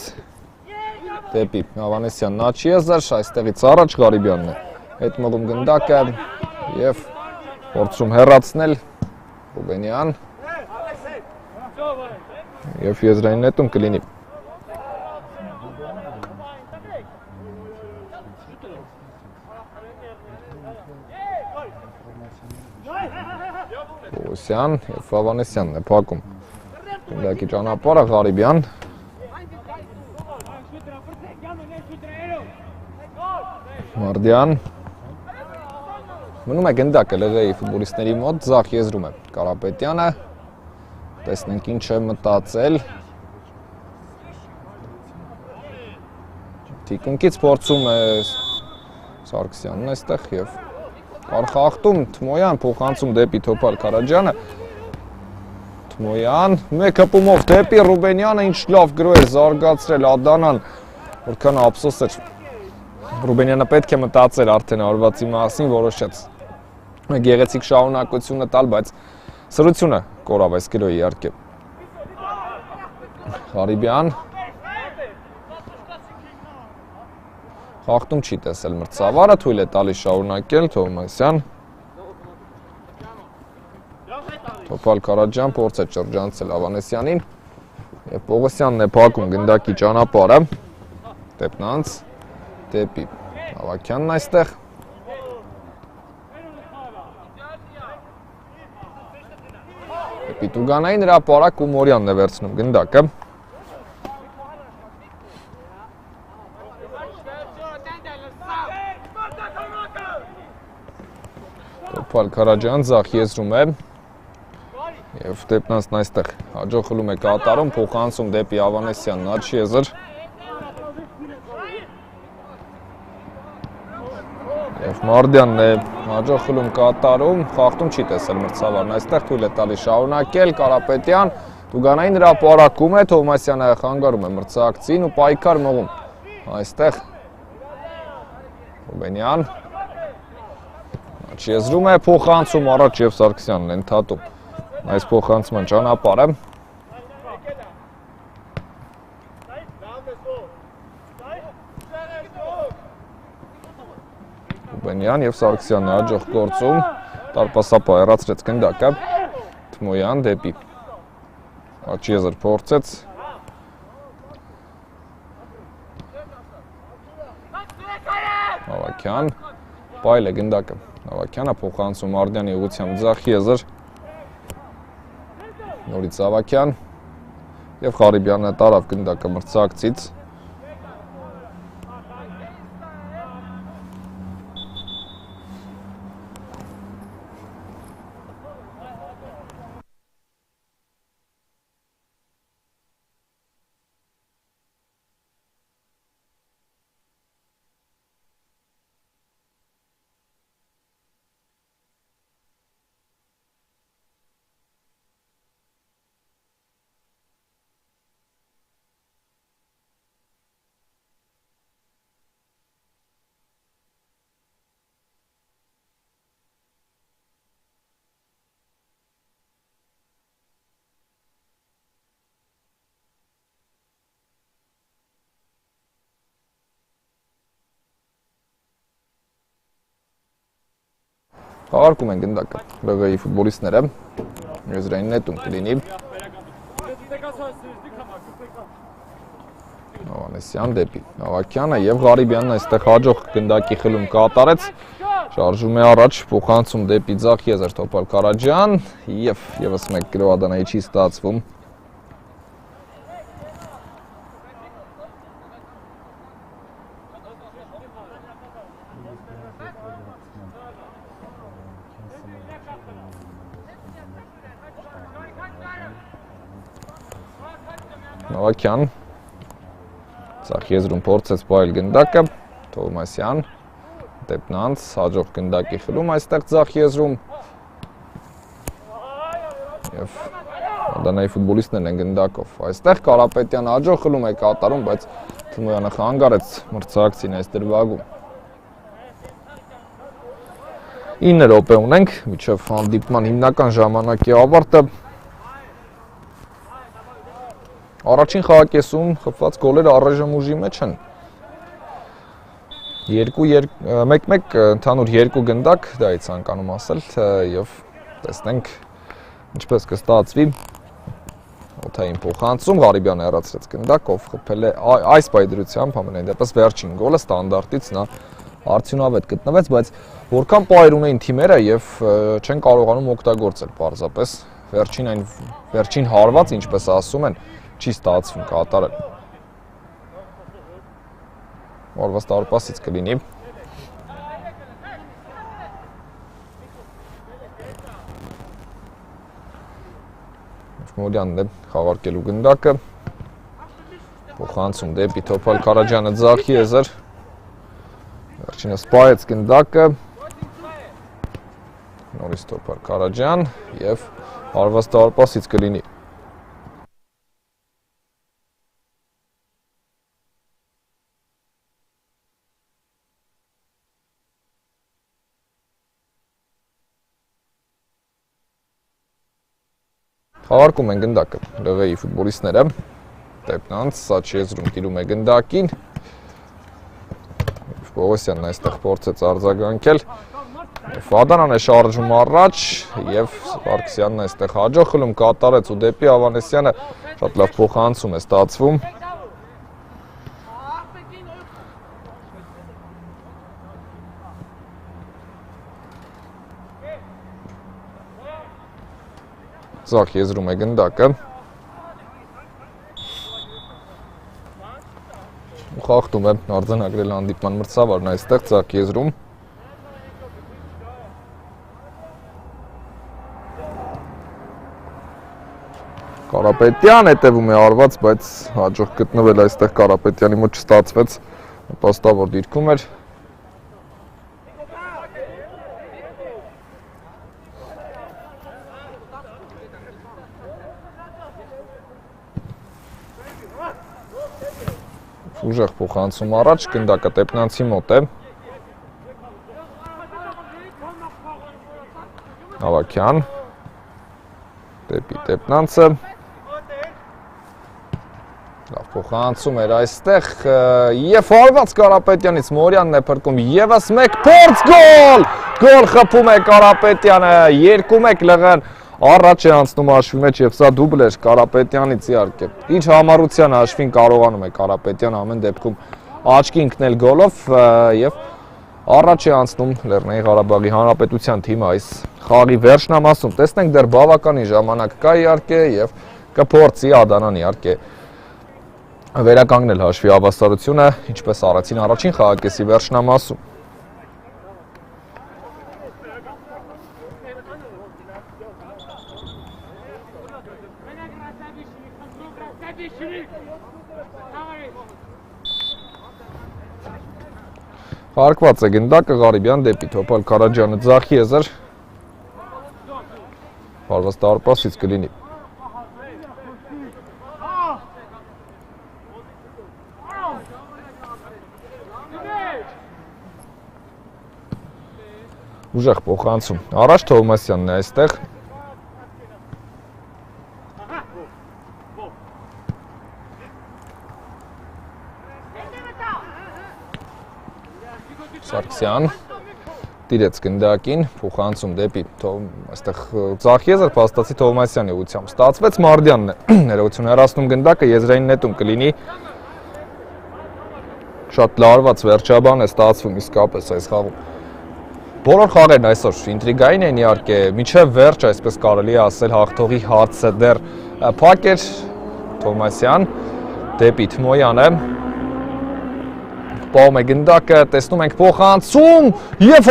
դեպի Ավանեսյանն աջ եզր, այստեղից առաջ Ղարիբյանն է հետ մղում գնդակը և փորձում հեռացնել Ռուբենյան և եզրային նետում կլինի։ Պողոսյան և Ավանեսյանն է փակում գնդակի ճանապարհը, Ղարիբյան, Մարդյան, մնում է գնդակը ԼՂ-ի ֆուտբոլիստների մոտ, ձախ եզրում է Կարապետյանը, տեսնենք ինչ է մտածել, թիկունքից փորձում է Սարգսյանն այստեղ և արխախտում, Թմոյան փոխանցում դեպի Թոփալ Կարաջյանը, Թմոյան, մեկ հպումով դեպի Ռուբենյանը, ինչ լավ գրո էր զարգացրել Ադանան, որքան ափսոս էր, Ռուբենյանը պետք է մտածել արդեն արվածի մասին, որոշեց գեղեցիկ շարունակությունը տալ, բայց սրությունը կորավ այս գրոյի իհարկե։ Ղարիբյան, խախտում չի տեսել մրցավարը, թույլ է տալիս շարունակել Թովմասյան, Թոփալ Կարաջյան փորձ է շրջանցել Ավանեսյանին և Պողոսյանն է փակում գնդակի ճանապարհը, Տեպնանց, դեպի Ավագյանն այստեղ, դեպի Տուգանային հրապարակ Ումորյանն է վերցնում գնդակը, Թոփալ Կարաջյան ձախ եզրում է և Տեպնանցն այստեղ հաջող խլում է կատարում, փոխանցում դեպի Ավանեսյանն աջ եզր և Մարդյանն է հաջող խլում կատարում, խախտում չի տեսել մրցավարն այստեղ, թույլ է տալիս շարունակել, Կարապետյան, Տուգանային հրապարակում է, Թովմասյանը խանգարում է մրցակցին ու պայքար մղում այստեղ, Ռուբենյան, աջ եզրում է, փոխանցում առաջ և Սարգսյանն է ընդհատում այս փոխանցման ճանապարհը, Ռուբենյան և Սարգսյանն է հաջող գործում, դարպասապահ հեռացրեց գնդակը, Թմոյան դեպի աջ եզր փորձեց, Ավագյան, պայլ է գնդակը, Ավագյանը փոխանցում Արդյանի ուղղությամբ ձախ եզր, նորից Ավագյան և Ղարիբյանը տարավ գնդակը մրցակցից, Խաղարկում են գնդակը ԼՂ-ի ֆուտբոլիստները, եզրային նետում կլինի, Հովհաննեսյան դեպի Ավակյանը եւ Ղարիբյանն այստեղ հաջող գնդակի խլում կատարեց։ Շարժում է առաջ, փոխանցում դեպի ձախ եզր Թոփալ Կարաջյան եւ եւս մեկ գրոհադանայի չի ստացվում։ Ավակյան Ձախ եզրում փորձեց պահել գնդակը, Թովմասյան, Տեպնանց, հաջող գնդակի խլում այստեղ ձախ եզրում և Ադանայի ֆուտբոլիստներն են գնդակով։ Այստեղ Կարապետյանը հաջող խլում է կատարում, բայց Թմոյանը խանգարեց մրցակցին այս դրվագում։ 9 րոպե ունենք, մինչև հանդիպման հիմնական ժամանակի ավարտը։ Առաջին խաղակեսում խփված գոլերը առայժմ ուժի մեջ են։ 1-1 ընդհանուր 2 գնդակ, դա է ցանկանում ասել, եւ տեսնենք ինչպես կստացվի։ Օթային փոխանցում Ղարիբյանը հեռացրեց գնդակ, ով խփել է այս պայդրությամբ համենայն դեպս վերջին գոլը ստանդարտից նա արդյունավետ գտնվեց, բայց որքան պայր ունեին թիմերը եւ չեն կարողանում օգտագործել պարզապես վերջին հարված, ինչպես ասում են, չի ստացվում կատարել։ Որված տարպասից կլինի։ Մորյանն է խաղարկելու գնդակը։ Փոխանցում դեպի Թոփալ Կարաջյանը ձախ եզր։ Վերջինը սպայեց գնդակը։ Նորից Թոփալ Կարաջյան եւ հարված տարպասից կլինի։ Խաղարկում են գնդակը ԼՂ-ի ֆուտբոլիստները, Տեպնանց սաչ եզրում տիրում է գնդակին, Պողոսյանն այստեղ փորձեց արձագանքել, Ադանան է շարժում առաջ և Սպարկսյանն այստեղ հաջող խլում կատարեց ու դեպի Հովհաննեսյանը շատ լավ փոխանցում է ստացվում։ Ձախ եզրում է գնդակը։ Խախտում է արձանագրել հանդիպման մրցավարն այստեղ ձախ եզրում։ Կարապետյան հետևում է արված, բայց հաջող գտնվել այստեղ Կարապետյանի մոտ չստացվեց, նպաստավոր դիրքում էր։ Ուժեղ փոխանցում առաջ, գնդակը Տեպնանցի մոտ է։ Ավակյան, դեպի Տեպնանցը։ Լավ փոխանցում էր այստեղ և հարված Կարապետյանից Մորյանն է փրկում եւս մեկ փորձ գոլ։ Գոլ խփում է Կարապետյանը 2-1 ԼՂ-ն առաջ է անցնում հաշվի մեջ եւ սա դուբլ էր Կարապետյանից իհարկե։ Ինչ համառության հաշվին կարողանում է Կարապետյանը ամեն դեպքում աչքի ընկնել գոլով եւ առաջ է անցնում Լեռնային Ղարաբաղի Հանրապետության թիմը այս խաղի վերջնամասում։ Տեսնենք դեռ բավականին ժամանակ կա իհարկե եւ կփորձի Ադանան իհարկե վերականգնել հաշվի հավասարությունը, ինչպես արեցին առաջին խաղակեսի վերջնամասում։ Հարկված է գնդակը Ղարիբյան դեպի Թոփալ Կարաջյանը ձախ եզր։ Հարված տարպասից կլինի։ Ուժեղ փոխանցում։ Առաջ Թովմասյանն է այստեղ։ Սարգսյան, Տիրեց գնդակին, փոխանցում դեպի այստեղ ձախ եզր փաստացի Թովմասյանի ուղղությամբ ստացվեց Մարդյանն է ներողություն 30 գնդակը եզրային նետում կլինի շատ լարված վերջաբան է ստացվում իսկապես այս խաղում բոլոր խաղերն այսօր ինտրիգային են իհարկե մինչև վերջ այսպես կարելի է ասել հաղթողի հարցը դեռ փակ էր Թովմասյան դեպի Թմոյանը Պահում է գնդակը, տեսնում ենք փոխանցում և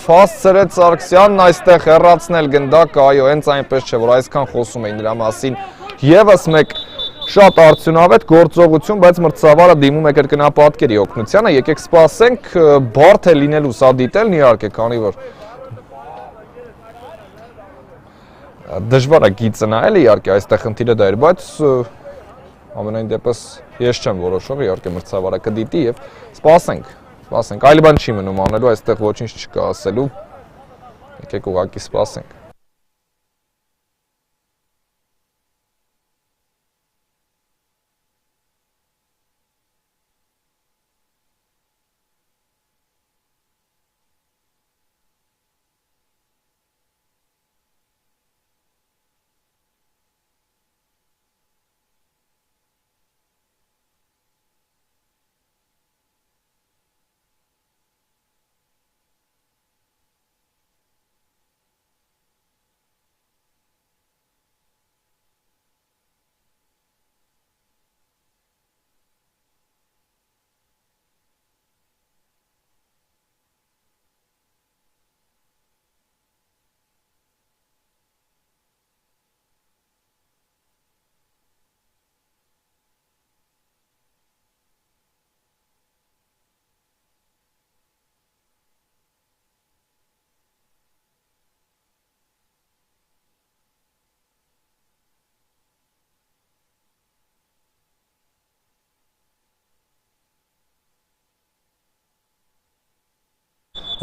հասցրեց Սարգսյանն այստեղ հեռացնել գնդակը, այո, հենց այնպես չէ, որ այսքան խոսում էին նրա մասին ևս մեկ շատ արդյունավետ գործողություն, բայց մրցավարը դիմում է կրկնապատկերի օգնությանը, եկեք սպասենք, բարդ է լինելու սա դիտելն իհարկե, քանի որ դժվար է գիծը նայել իհարկե այստեղ խնդիրը դա էր, բայց ամենայն դեպս ես չեմ որոշող, իհարկե մրցավարը կդիտի և սպասենք, այլ բան չի մնում անելու, այստեղ ոչինչ չկա ասելու, եկեք ուղղակի սպասենք։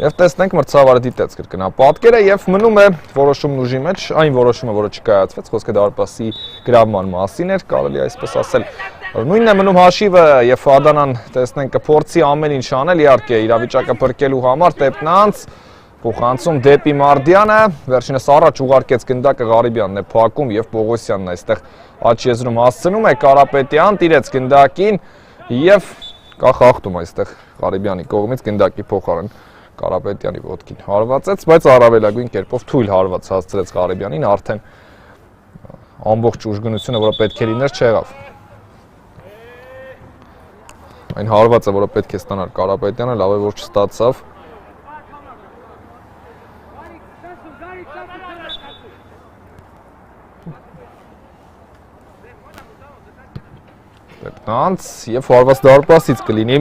Եվ տեսնենք մրցավարը դիտեց կրկնապատկերը և մնում է որոշումն ուժի մեջ, այն որոշումը, որը չկայացվեց, խոսքը դարպասի գրավման մասին էր, կարելի այսպես ասել։ Նույնն է մնում հաշիվը և Ադանան տեսնենք կփորձի ամեն ինչ անել, իհարկե իրավիճակը փրկելու համար Տեպնանց փոխանցում դեպի Մարդյանը, վերջինս առաջ ուղարկեց գնդակը Ղարիբյանն է փակում և Պողոսյանն այստեղ աջ եզրում հասցնում է Կարապետյան, տիրեց գնդակին և կա խախտում այստեղ Ղարիբյանի կողմից գնդակի փոխարեն Կարապետյանի ոտքին հարվածեց, բայց առավելագույն կերպով թույլ հարված հասցրեց Ղարիբյանին, արդեն ամբողջ ուժգնությունը, որը պետք է լիներ, չեղավ։ Այն հարվածը, որը պետք է ստանար Կարապետյանը, լավ է, որ չստացավ։ Տեպնանց և հարված դարպասից կլինի։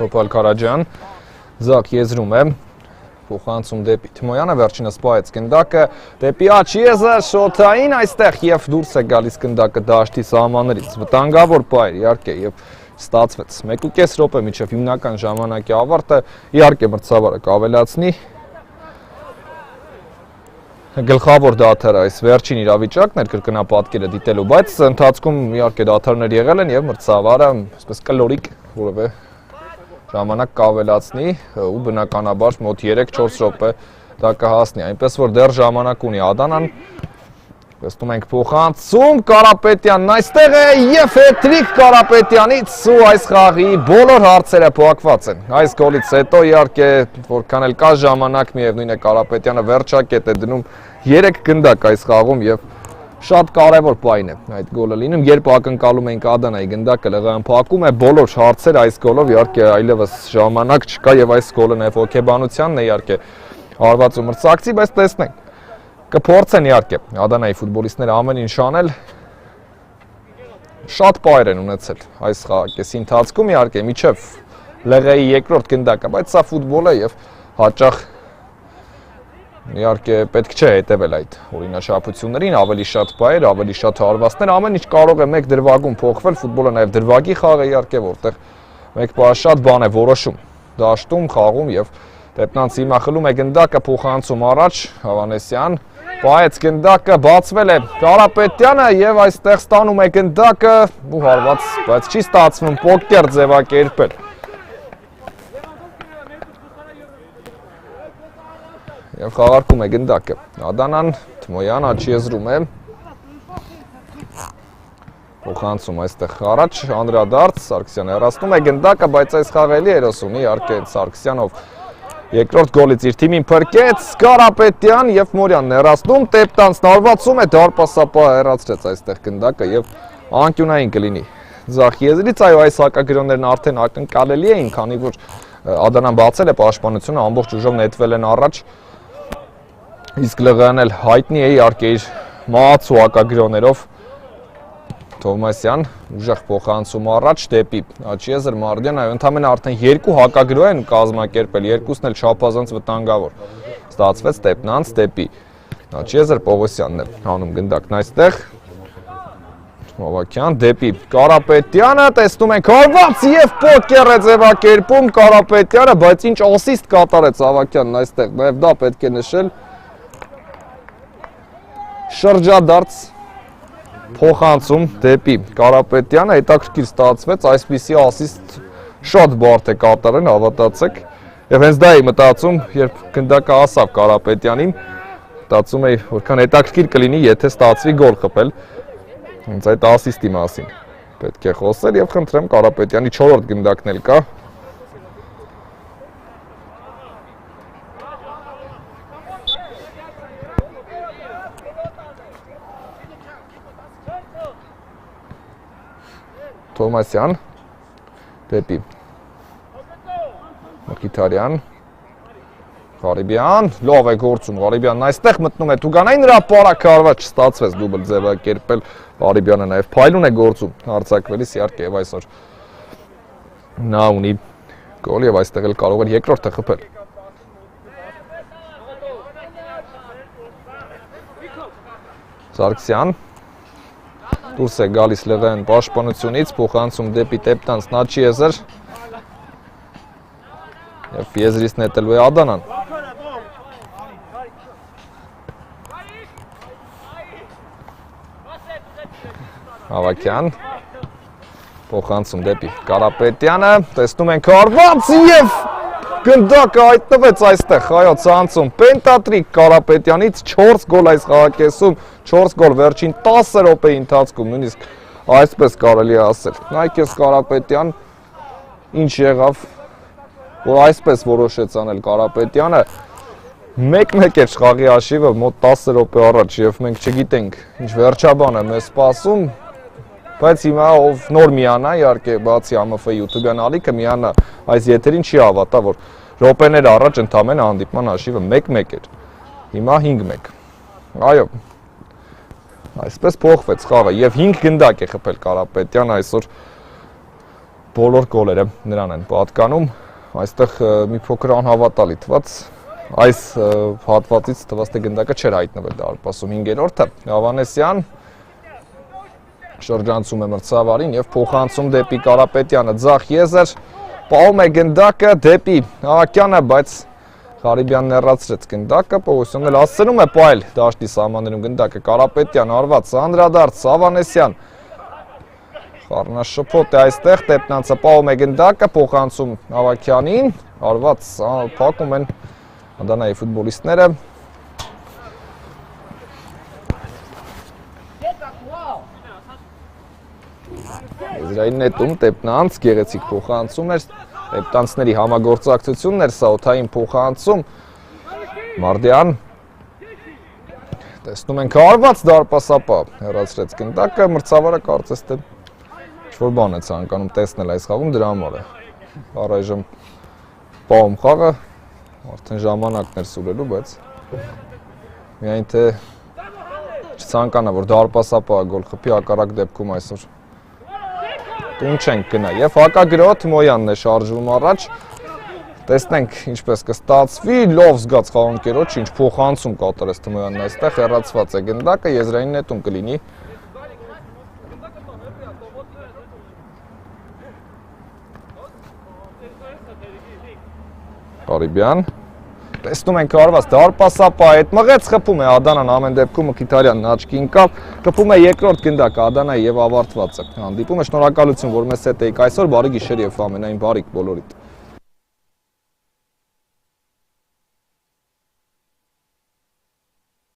Թոփալ Քարաջյան, ձախ եզրում է, փոխանցում դեպի Թմոյանը, վերջինս պահեց գնդակը, դեպի աջ եզր, շոթային այստեղ և դուրս է գալիս գնդակը դաշտի սահմաններից, վտանգավոր պահ էր, իհարկե, և ստացվեց 1.5 րոպե մինչև հիմնական ժամանակի ավարտը, իհարկե մրցավարը կավելացնի, գլխավոր դադարը այս վերջին իրավիճակն էր կրկնապատկերը դիտելու, բայց ընթացքում իհարկե դադարներ եղել են և մրցավարը այսպես կլորիկ որևէ ժամանակ կավելացնի ու բնականաբար մոտ 3-4 րոպե դա կհասնի, այնպես որ դեռ ժամանակ ունի Ադանան, տեսնում ենք փոխանցում, Կարապետյանն այստեղ է և հետրիկ Կարապետյանից ու այս խաղի բոլոր հարցերը փակված են, այս գոլից հետո իհարկե որքան էլ կա ժամանակ միևնույն է Կարապետյանը վերջակետ է դնում 3 գնդակ այս խաղում և շատ կարևոր պահին է այդ գոլը լինում, երբ ակնկալում ենք Ադանայի գնդակը ԼՂՀ-ն փակում է բոլոր հարցերը այս գոլով, իհարկե այլևս ժամանակ չկա և այս գոլը նաև հոգեբանությանն է իհարկե հարված ու մրցակցի, բայց տեսնենք, կփորձեն իհարկե Ադանայի ֆուտբոլիստները ամեն ինչ անել, շատ պահեր են ունեցել այս խաղակեսի ընթացքում, իհարկե մինչև ԼՂՀ-ի երկրորդ գնդակը, բայց սա ֆուտբոլ է և հաճախ իհարկե պետք չէ հետևել այդ օրինաչափություններին, ավելի շատ պահեր, ավելի շատ հարվածներ, ամեն ինչ կարող է մեկ դրվագում փոխվել, ֆուտբոլը նաև դրվագի խաղ է իհարկե, որտեղ մեկ պահ շատ բան է որոշում, դաշտում, խաղում և Տեպնանց հիմա խլում է գնդակը, փոխանցում առաջ, Հավանեսյան, Պայեց գնդակը, բացվել է Կարապետյանը և այստեղ ստանում է գնդակը ու հարված, բայց չի ստացվում պոկեր ձևակերպել։ Եվ խաղարկում է գնդակը։ Ադանան Թմոյան աչիեզրում է։ Փոխանցում այստեղ առաջ, անդրադարձ, Սարգսյանը հեռացնում է գնդակը, բայց այս խաղը էլի հերոս ունի, իհարկե Սարգսյանով երկրորդ գոլից իր թիմին փրկեց, Կարապետյան և Մորյանն հեռացնում, Տեպտանցն հարվածում է, դարպասապահը հեռացրեց այստեղ գնդակը և անկյունային կլինի։ Ձախ եզրից, այո, այս հակագրոններն արդեն ակնկալելի էին, քանի որ Ադանան բացել է պաշտպանությունը, ամբողջ ուժով նետվել են առաջ, իսկ ԼՂ-ն էլ հայտնի է իհարկե իր մահացու հակագրոներով։ Թովմասյան ուժեղ փոխանցում առաջ դեպի Աչիեզր Մարդյան, այո, ընդամենը արդեն երկու հակագրո են կազմակերպել, երկուսն էլ չափազանց վտանգավոր։ Ստացվեց Տեպնանց դեպի Աչիեզր Պողոսյանն է հանում գնդակն այստեղ։ Ավակյան դեպի Կարապետյանը, տեսնում ենք հարված և պոկեր է ձևակերպում Կարապետյանը, բայց ինչ ասիստ կատարեց Ավակյանն այստեղ, նաև դա պետք է նշել։ Շրջադարձ փոխանցում դեպի Կարապետյանը, հետաքրքիր ստացվեց, այսպիսի ասիստ շատ բարդ է կատարել, հավատացեք, և հենց դա էի մտածում, երբ գնդակը հասավ Կարապետյանին, մտածում էի, որքան հետաքրքիր կլինի, եթե ստացվի գոլ խփել, հենց այդ ասիստի մասին պետք է խոսել և խնդրեմ Կարապետյանի 4-րդ գնդակն էլ կա։ Թոմասյան դեպի Մխիթարյան, Ղարիբյան, լավ է գործում, Ղարիբյանն այստեղ մտնում է Թուգանային, նրա պարակը հարված չստացվեց դուբլ ձևակերպել, Ղարիբյանը նաև փայլուն է գործում, հարձակվելիս իհարկե և այսօր նա ունի գոլ և այստեղ էլ կարող էր երկրորդը խփել։ Սարգսյան դուրս է գալիս ԼՂ-ն պաշտպանությունից, փոխանցում դեպի Տեպտանց Աչիեզր և եզրից նետելու է Ադանան։ Ավակյան փոխանցում դեպի Կարապետյանը, տեսնում ենք հարված և գնդակը հայտնվեց այստեղ, այո, ցանցում, պենտատրիկ Կարապետյանից 4 գոլ այս խաղակեսում, 4 գոլ վերջին 10 րոպեի ընթացքում, նույնիսկ այսպես կարելի է ասել։ Նայեք ես Կարապետյան, ինչ եղավ, որ այսպես որոշեց անել Կարապետյանը, 1-1 էր խաղի հաշիվը մոտ 10 րոպե առաջ և մենք չգիտենք ինչ վերջաբան է մեզ սպասում, բայց հիմա ով նոր միանա, իհարկե բացի ԱՄՖ-ի յութուբյան ալիքը միանա այս եթերին չի հավատա, որ րոպեներ առաջ ընդամենը հանդիպման հաշիվը 1-1 էր, հիմա 5-1, այո, այսպես փոխվեց խաղը և 5 գնդակ է խփել Կարապետյանը այսօր բոլոր գոլերը նրան են պատկանում, այստեղ մի փոքր անհավատալի թված, այս հատվածից թված թե գնդակը չէր հայտնվել դարպասում 5-րդը, Ավանեսյան շրջանցում է մրցավարին և փոխանցում դեպի Կարապետյանը, ձախ եզր, պահում է գնդակը դեպի Ավակյանը, բայց Ղարիբյանն հեռացրեց գնդակը, Պողոսյանն էլ հասցնում է պահել դաշտի սահմաններում գնդակը, Կարապետյան հարված, անդրադարձ, Ավանեսյան, խառնաշփոթ է այստեղ, Տեպնանցը պահում է գնդակը, փոխանցում Ավակյանին, հարված, փակում են Ադանայի ֆուտբոլիստները։ Եզրային նետում Տեպնանց, գեղեցիկ փոխանցում էր, Տեպտանցների համագործակցությունն էր, սա օդային փոխանցում, Մարդյան, տեսնում ենք հարված դարպասապահ, հեռացրեց գնդակը, մրցավարը կարծես թե ինչ-որ բան է ցանկանում տեսնել այս խաղում, դրա համար է առայժմ պահում խաղը, արդեն ժամանակն էր սուրելու, բայց միայն թե չցանկանա, որ դարպասապահը գոլ խփի, հակառակ դեպքում այսօր տուն չենք գնա և հակագրո Թմոյանն է շարժվում առաջ, տեսնենք ինչպես կստացվի, լավ զգաց խաղընկերոջ, ինչ փոխանցում կատարեց Թմոյանն այստեղ, հեռացված է գնդակը, եզրային նետում կլինի։ Ղարիբյան, Տեսնում ենք արված դարպասապա, այդ մղեց խփում է Ադանան ամեն դեպքում Մխիթարյանն աչքի ընկավ, խփում է երկրորդ գնդակը Ադանայի եւ ավարտված է։ Հանդիպումը շնորհակալություն, որ մեզ հետ եք այսօր, բարի գիշեր եւ ամենայն բարիք բոլորիդ։